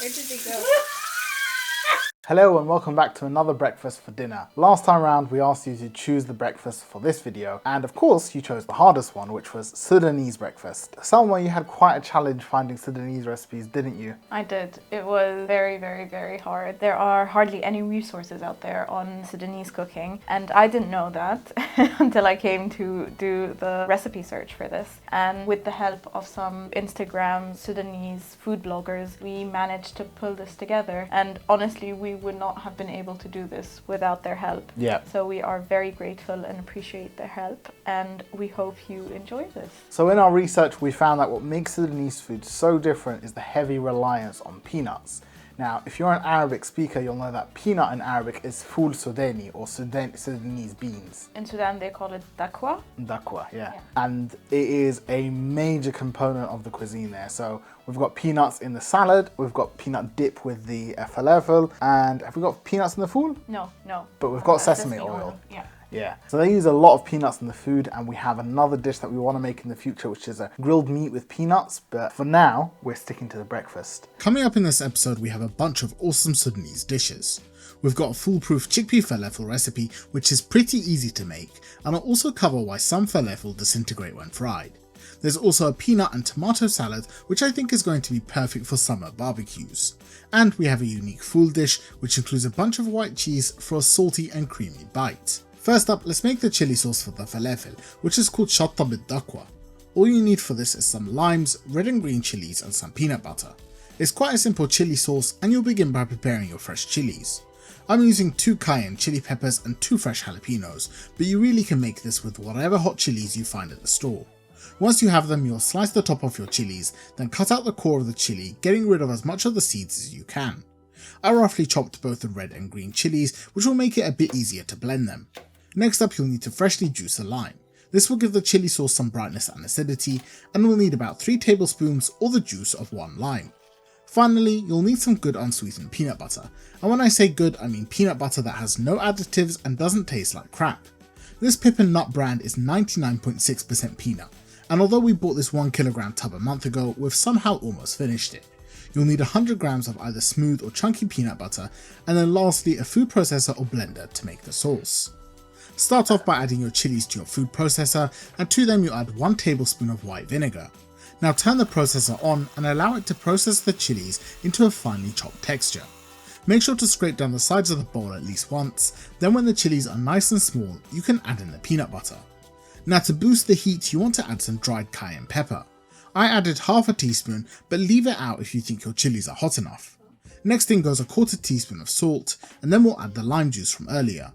Where did he go? Hello and welcome back to another breakfast for dinner. Last time round we asked you to choose the breakfast for this video, and of course you chose the hardest one, which was Sudanese breakfast. Somewhere you had quite a challenge finding Sudanese recipes, didn't you? I did. It was very, very, very hard. There are hardly any resources out there on Sudanese cooking, and I didn't know that until I came to do the recipe search for this. And with the help of some Instagram Sudanese food bloggers, we managed to pull this together, and honestly we would not have been able to do this without their help. Yeah. So we are very grateful and appreciate their help, and we hope you enjoy this. So in our research we found that what makes Sudanese food so different is the heavy reliance on peanuts. Now, if you're an Arabic speaker, you'll know that peanut in Arabic is Ful Sudani, or Sudanese beans. In Sudan they call it Dakwa. Dakwa, yeah. And it is a major component of the cuisine there. So we've got peanuts in the salad, we've got peanut dip with the falafel, and have we got peanuts in the food? No. But we've got sesame oil. Yeah. So they use a lot of peanuts in the food, and we have another dish that we want to make in the future, which is a grilled meat with peanuts, but for now, we're sticking to the breakfast. Coming up in this episode, we have a bunch of awesome Sudanese dishes. We've got a foolproof chickpea falafel recipe, which is pretty easy to make, and I'll also cover why some falafel disintegrate when fried. There's also a peanut and tomato salad, which I think is going to be perfect for summer barbecues. And we have a unique fool dish, which includes a bunch of white cheese for a salty and creamy bite. First up, let's make the chili sauce for the falafel, which is called Shatta with Dakwa. All you need for this is some limes, red and green chilies, and some peanut butter. It's quite a simple chili sauce, and you'll begin by preparing your fresh chilies. I'm using 2 cayenne chili peppers and 2 fresh jalapenos, but you really can make this with whatever hot chilies you find at the store. Once you have them, you'll slice the top off your chilies, then cut out the core of the chili, getting rid of as much of the seeds as you can. I roughly chopped both the red and green chilies, which will make it a bit easier to blend them. Next up, you'll need to freshly juice a lime. This will give the chili sauce some brightness and acidity, and we'll need about 3 tablespoons or the juice of 1 lime. Finally, you'll need some good unsweetened peanut butter, and when I say good, I mean peanut butter that has no additives and doesn't taste like crap. This Pip and Nut brand is 99.6% peanut, and although we bought this 1 kilogram tub a month ago, we've somehow almost finished it. You'll need 100 grams of either smooth or chunky peanut butter, and then lastly a food processor or blender to make the sauce. Start off by adding your chilies to your food processor, and to them you add 1 tablespoon of white vinegar. Now turn the processor on and allow it to process the chilies into a finely chopped texture. Make sure to scrape down the sides of the bowl at least once, then when the chilies are nice and small, you can add in the peanut butter. Now to boost the heat, you want to add some dried cayenne pepper. I added half a teaspoon, but leave it out if you think your chilies are hot enough. Next in goes a 1/4 teaspoon of salt, and then we'll add the lime juice from earlier.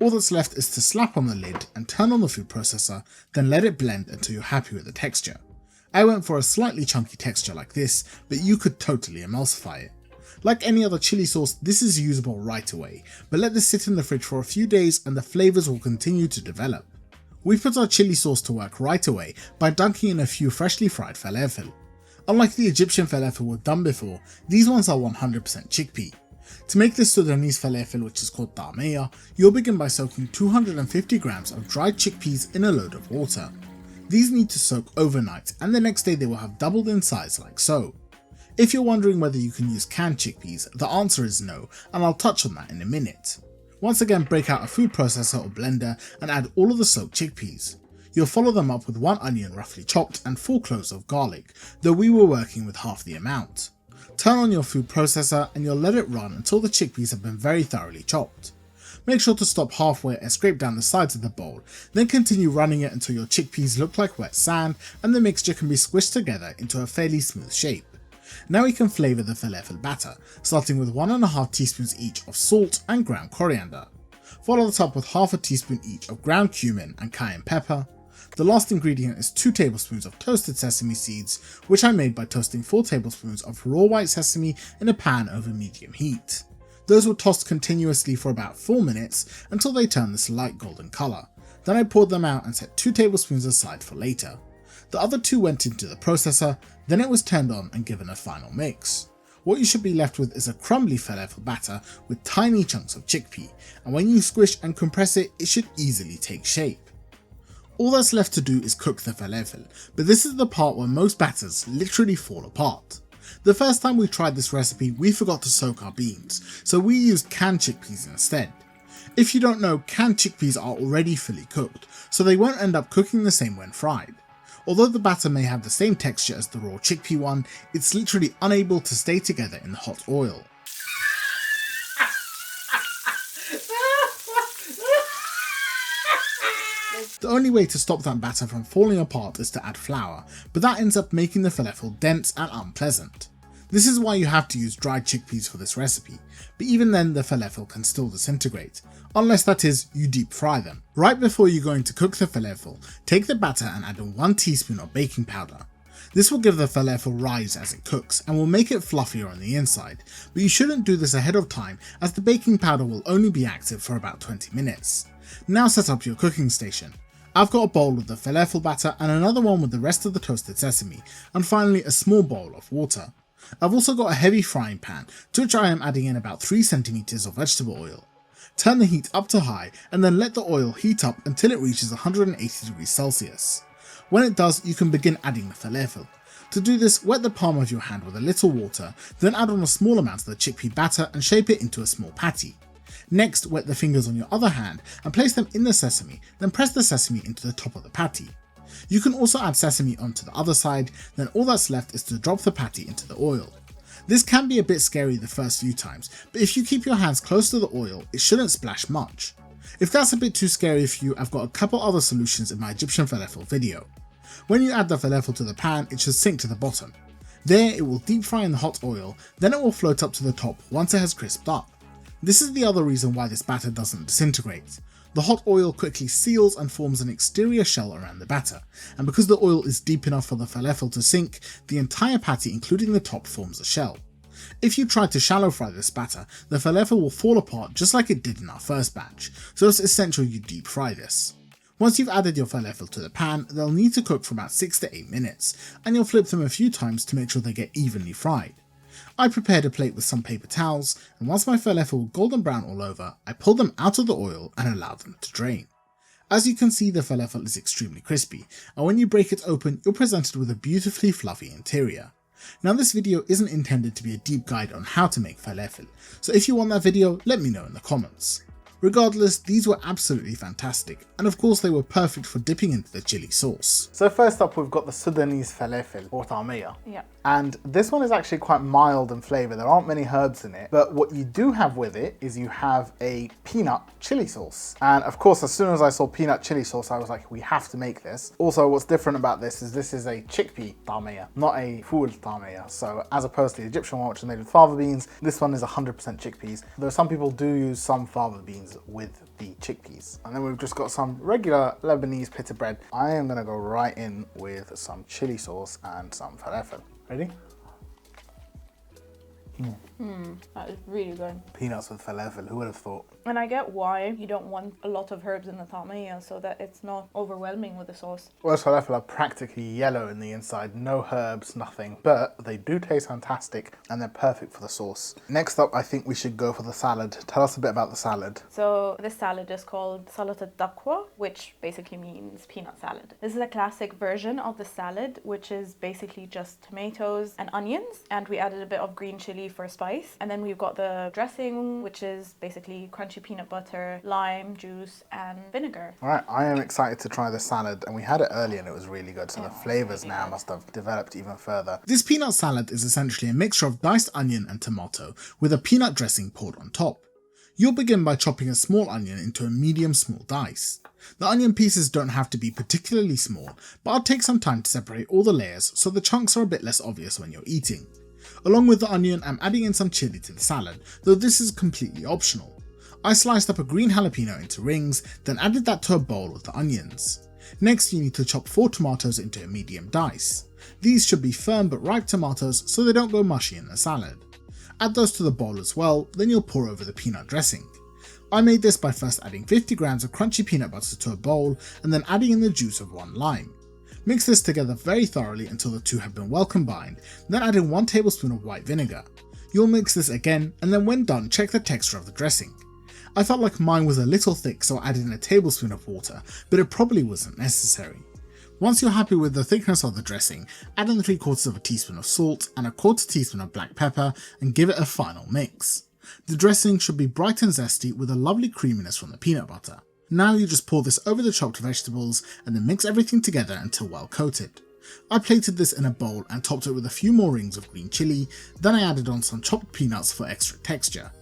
All that's left is to slap on the lid and turn on the food processor, then let it blend until you're happy with the texture. I went for a slightly chunky texture like this, but you could totally emulsify it. Like any other chili sauce, this is usable right away, but let this sit in the fridge for a few days and the flavours will continue to develop. We put our chili sauce to work right away by dunking in a few freshly fried falafel. Unlike the Egyptian falafel we've done before, these ones are 100% chickpea. To make this Sudanese falafel, which is called tbsp, you'll begin by soaking 250 grams of dried chickpeas in a load of water. These need to soak overnight, and the next day they will have doubled in size like so. If you're wondering whether you can use canned chickpeas, the answer is no, and I'll touch on that in a minute. Once again, break out a food processor or blender and add all of the soaked chickpeas. You'll follow them up with 1 onion roughly chopped and 4 cloves of garlic, though we were working with half the amount. Turn on your food processor and you'll let it run until the chickpeas have been very thoroughly chopped. Make sure to stop halfway and scrape down the sides of the bowl, then continue running it until your chickpeas look like wet sand and the mixture can be squished together into a fairly smooth shape. Now we can flavour the falafel batter, starting with 1.5 teaspoons each of salt and ground coriander. Follow this up with half a teaspoon each of ground cumin and cayenne pepper. The last ingredient is 2 tablespoons of toasted sesame seeds, which I made by toasting 4 tablespoons of raw white sesame in a pan over medium heat. Those were tossed continuously for about 4 minutes until they turned this light golden colour. Then I poured them out and set 2 tablespoons aside for later. The other 2 went into the processor, then it was turned on and given a final mix. What you should be left with is a crumbly falafel batter with tiny chunks of chickpea, and when you squish and compress it, it should easily take shape. All that's left to do is cook the falafel, but this is the part where most batters literally fall apart. The first time we tried this recipe, we forgot to soak our beans, so we used canned chickpeas instead. If you don't know, canned chickpeas are already fully cooked, so they won't end up cooking the same when fried. Although the batter may have the same texture as the raw chickpea one, it's literally unable to stay together in the hot oil. The only way to stop that batter from falling apart is to add flour, but that ends up making the falafel dense and unpleasant. This is why you have to use dried chickpeas for this recipe, but even then the falafel can still disintegrate, unless that is, you deep fry them. Right before you're going to cook the falafel, take the batter and add in 1 teaspoon of baking powder. This will give the falafel rise as it cooks and will make it fluffier on the inside, but you shouldn't do this ahead of time as the baking powder will only be active for about 20 minutes. Now set up your cooking station. I've got a bowl with the falafel batter and another one with the rest of the toasted sesame, and finally a small bowl of water. I've also got a heavy frying pan to which I am adding in about 3 cm of vegetable oil. Turn the heat up to high and then let the oil heat up until it reaches 180 degrees Celsius. When it does, you can begin adding the falafel. To do this, wet the palm of your hand with a little water, then add on a small amount of the chickpea batter and shape it into a small patty. Next, wet the fingers on your other hand and place them in the sesame, then press the sesame into the top of the patty. You can also add sesame onto the other side, then all that's left is to drop the patty into the oil. This can be a bit scary the first few times, but if you keep your hands close to the oil, it shouldn't splash much. If that's a bit too scary for you, I've got a couple other solutions in my Egyptian falafel video. When you add the falafel to the pan, it should sink to the bottom. There it will deep fry in the hot oil, then it will float up to the top once it has crisped up. This is the other reason why this batter doesn't disintegrate. The hot oil quickly seals and forms an exterior shell around the batter, and because the oil is deep enough for the falafel to sink, the entire patty including the top forms a shell. If you try to shallow fry this batter, the falafel will fall apart just like it did in our first batch, so it's essential you deep fry this. Once you've added your falafel to the pan, they'll need to cook for about 6 to 8 minutes, and you'll flip them a few times to make sure they get evenly fried. I prepared a plate with some paper towels, and once my falafel were golden brown all over, I pulled them out of the oil and allowed them to drain. As you can see, the falafel is extremely crispy, and when you break it open, you're presented with a beautifully fluffy interior. Now this video isn't intended to be a deep guide on how to make falafel, so if you want that video, let me know in the comments. Regardless, these were absolutely fantastic, and of course they were perfect for dipping into the chili sauce. So first up we've got the Sudanese falafel, or tamia. Yeah. And this one is actually quite mild in flavour, there aren't many herbs in it, but what you do have with it is you have a peanut chili sauce. And of course, as soon as I saw peanut chili sauce, I was like, we have to make this. Also, what's different about this is a chickpea tamia, not a ful tamia. So as opposed to the Egyptian one, which is made with fava beans, this one is 100% chickpeas. Though some people do use some fava beans with the chickpeas. And then we've just got some regular Lebanese pita bread. I am gonna go right in with some chili sauce and some falafel. Ready? That is really good. Peanuts with falafel, who would have thought? And I get why you don't want a lot of herbs in the tamia so that it's not overwhelming with the sauce. Roast falafel are practically yellow in the inside, no herbs, nothing, but they do taste fantastic and they're perfect for the sauce. Next up, I think we should go for the salad. Tell us a bit about the salad. So this salad is called Salatet Dakwa, which basically means peanut salad. This is a classic version of the salad, which is basically just tomatoes and onions, and we added a bit of green chili for spice. And then we've got the dressing, which is basically crunchy peanut butter, lime juice, and vinegar. All right, I am excited to try the salad, and we had it earlier and it was really good, so the flavors now must have developed even further. This peanut salad is essentially a mixture of diced onion and tomato with a peanut dressing poured on top. You'll begin by chopping a small onion into a medium small dice. The onion pieces don't have to be particularly small, but I'll take some time to separate all the layers so the chunks are a bit less obvious when you're eating. Along with the onion, I'm adding in some chili to the salad, though this is completely optional. I sliced up a green jalapeno into rings, then added that to a bowl with the onions. Next, you need to chop 4 tomatoes into a medium dice. These should be firm but ripe tomatoes so they don't go mushy in the salad. Add those to the bowl as well, then you'll pour over the peanut dressing. I made this by first adding 50 grams of crunchy peanut butter to a bowl and then adding in the juice of 1 lime. Mix this together very thoroughly until the two have been well combined, then add in 1 tablespoon of white vinegar. You'll mix this again, and then when done, check the texture of the dressing. I felt like mine was a little thick, so I added in a tablespoon of water, but it probably wasn't necessary. Once you're happy with the thickness of the dressing, add in 3/4 teaspoon of salt and 1/4 teaspoon of black pepper and give it a final mix. The dressing should be bright and zesty with a lovely creaminess from the peanut butter. Now you just pour this over the chopped vegetables and then mix everything together until well coated. I plated this in a bowl and topped it with a few more rings of green chili, then I added on some chopped peanuts for extra texture.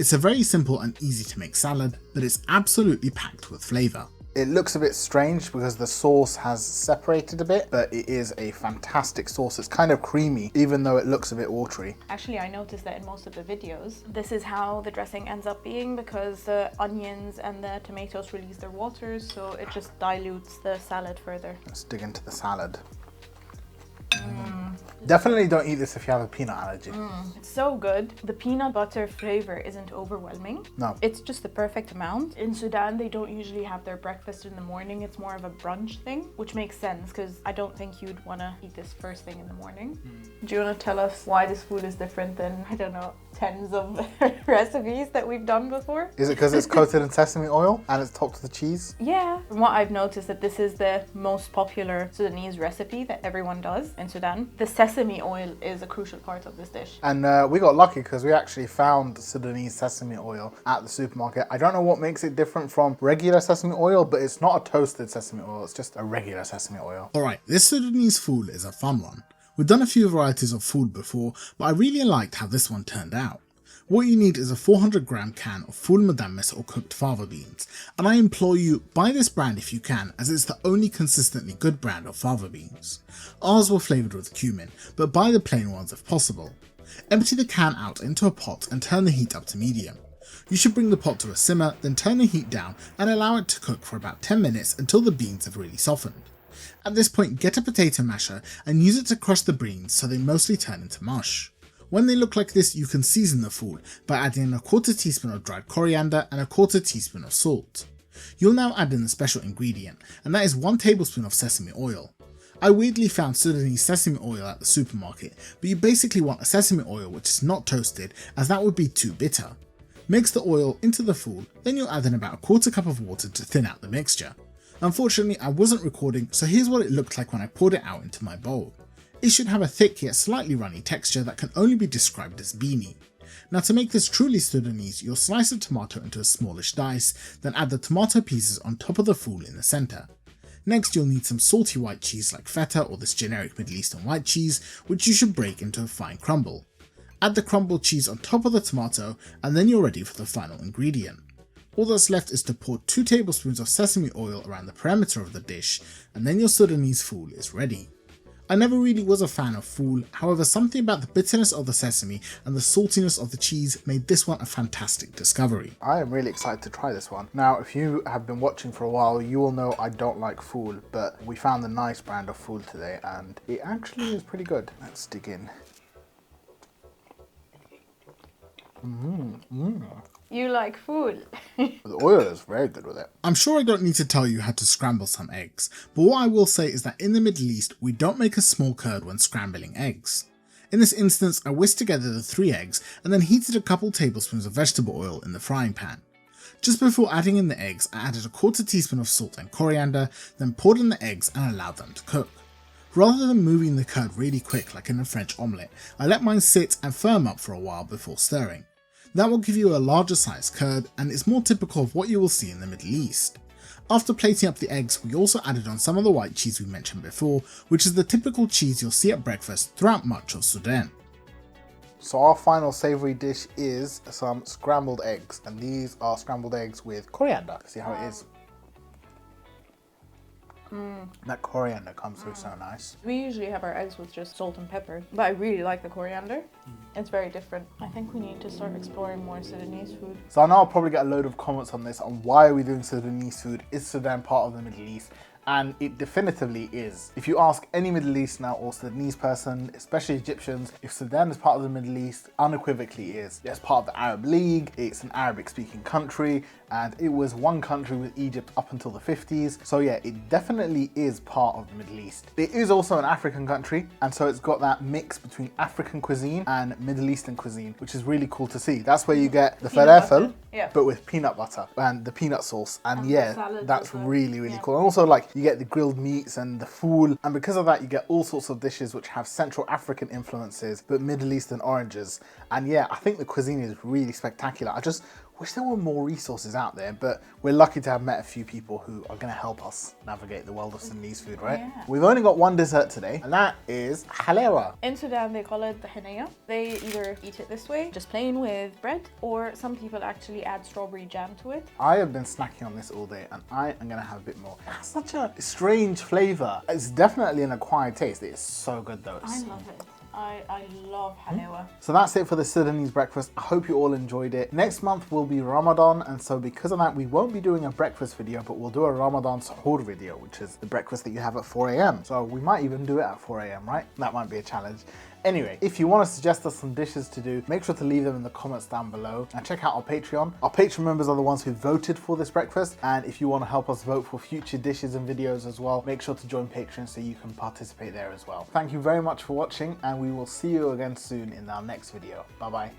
It's a very simple and easy to make salad, but it's absolutely packed with flavour. It looks a bit strange because the sauce has separated a bit, but it is a fantastic sauce. It's kind of creamy, even though it looks a bit watery. Actually, I noticed that in most of the videos, this is how the dressing ends up being because the onions and the tomatoes release their waters, so it just dilutes the salad further. Let's dig into the salad. Definitely don't eat this if you have a peanut allergy. It's so good. The peanut butter flavor isn't overwhelming. No. It's just the perfect amount. In Sudan, they don't usually have their breakfast in the morning. It's more of a brunch thing, which makes sense because I don't think you'd want to eat this first thing in the morning. Do you want to tell us why this food is different than, I don't know, tens of recipes that we've done before? Is it because it's coated in sesame oil and it's topped with cheese? Yeah. From what I've noticed, that this is the most popular Sudanese recipe that everyone does in Sudan. The sesame oil is a crucial part of this dish. And we got lucky because we actually found Sudanese sesame oil at the supermarket. I don't know what makes it different from regular sesame oil, but it's not a toasted sesame oil, it's just a regular sesame oil. Alright, this Sudanese ful is a fun one. We've done a few varieties of ful before, but I really liked how this one turned out. What you need is a 400-gram can of Ful Medames or cooked fava beans, and I implore you, buy this brand if you can, as it's the only consistently good brand of fava beans. Ours were flavoured with cumin, but buy the plain ones if possible. Empty the can out into a pot and turn the heat up to medium. You should bring the pot to a simmer, then turn the heat down and allow it to cook for about 10 minutes until the beans have really softened. At this point, get a potato masher and use it to crush the beans so they mostly turn into mush. When they look like this, you can season the ful by adding in 1/4 teaspoon of dried coriander and 1/4 teaspoon of salt. You'll now add in the special ingredient, and that is 1 tablespoon of sesame oil. I weirdly found Sudanese sesame oil at the supermarket, but you basically want a sesame oil which is not toasted, as that would be too bitter. Mix the oil into the ful, then you'll add in about 1/4 cup of water to thin out the mixture. Unfortunately, I wasn't recording, so here's what it looked like when I poured it out into my bowl. It should have a thick yet slightly runny texture that can only be described as beanie. Now to make this truly Sudanese, you'll slice a tomato into a smallish dice, then add the tomato pieces on top of the ful in the centre. Next you'll need some salty white cheese like feta or this generic Middle Eastern white cheese, which you should break into a fine crumble. Add the crumbled cheese on top of the tomato and then you're ready for the final ingredient. All that's left is to pour 2 tablespoons of sesame oil around the perimeter of the dish, and then your Sudanese ful is ready. I never really was a fan of ful, however something about the bitterness of the sesame and the saltiness of the cheese made this one a fantastic discovery. I am really excited to try this one. Now, if you have been watching for a while, you will know I don't like ful, but we found a nice brand of ful today and it actually is pretty good. Let's dig in. You like food? The oil is very good with it. I'm sure I don't need to tell you how to scramble some eggs, but what I will say is that in the Middle East, we don't make a small curd when scrambling eggs. In this instance, I whisked together the 3 eggs and then heated a couple tablespoons of vegetable oil in the frying pan. Just before adding in the eggs, I added 1/4 teaspoon of salt and coriander, then poured in the eggs and allowed them to cook. Rather than moving the curd really quick like in a French omelette, I let mine sit and firm up for a while before stirring. That will give you a larger size curd and is more typical of what you will see in the Middle East. After plating up the eggs, we also added on some of the white cheese we mentioned before, which is the typical cheese you'll see at breakfast throughout much of Sudan. So our final savoury dish is some scrambled eggs, and these are scrambled eggs with coriander. See how it is? That coriander comes through so nice. We usually have our eggs with just salt and pepper, but I really like the coriander. It's very different. I think we need to start exploring more Sudanese food. So I know I'll probably get a load of comments on this, on why are we doing Sudanese food? Is Sudan part of the Middle East? And it definitively is. If you ask any Middle Eastern or Sudanese person, especially Egyptians, if Sudan is part of the Middle East, unequivocally is. It's part of the Arab League, it's an Arabic speaking country, and it was one country with Egypt up until the 50s. So yeah, it definitely is part of the Middle East. It is also an African country, and so it's got that mix between African cuisine and Middle Eastern cuisine, which is really cool to see. That's where you get the falafel, but with peanut butter and the peanut sauce. And yeah, that's really, really cool. And also like you get the grilled meats and the ful, and because of that you get all sorts of dishes which have Central African influences but Middle Eastern oranges. And yeah, I think the cuisine is really spectacular. I just wish there were more resources out there, but we're lucky to have met a few people who are going to help us navigate the world of Sudanese food, right? Yeah. We've only got one dessert today, and that is halewa. In Sudan, they call it the hinaya. They either eat it this way, just plain with bread, or some people actually add strawberry jam to it. I have been snacking on this all day, and I am going to have a bit more. It has such a strange flavour. It's definitely an acquired taste. It is so good though. I love it. I love halewa. So that's it for the Sudanese breakfast. I hope you all enjoyed it. Next month will be Ramadan, and so because of that we won't be doing a breakfast video, but we'll do a Ramadan suhoor video, which is the breakfast that you have at 4 a.m. So we might even do it at 4 a.m, right? That might be a challenge. Anyway, if you want to suggest us some dishes to do, make sure to leave them in the comments down below, and check out our Patreon. Our Patreon members are the ones who voted for this breakfast, and if you want to help us vote for future dishes and videos as well, make sure to join Patreon so you can participate there as well. Thank you very much for watching, and we will see you again soon in our next video. Bye bye.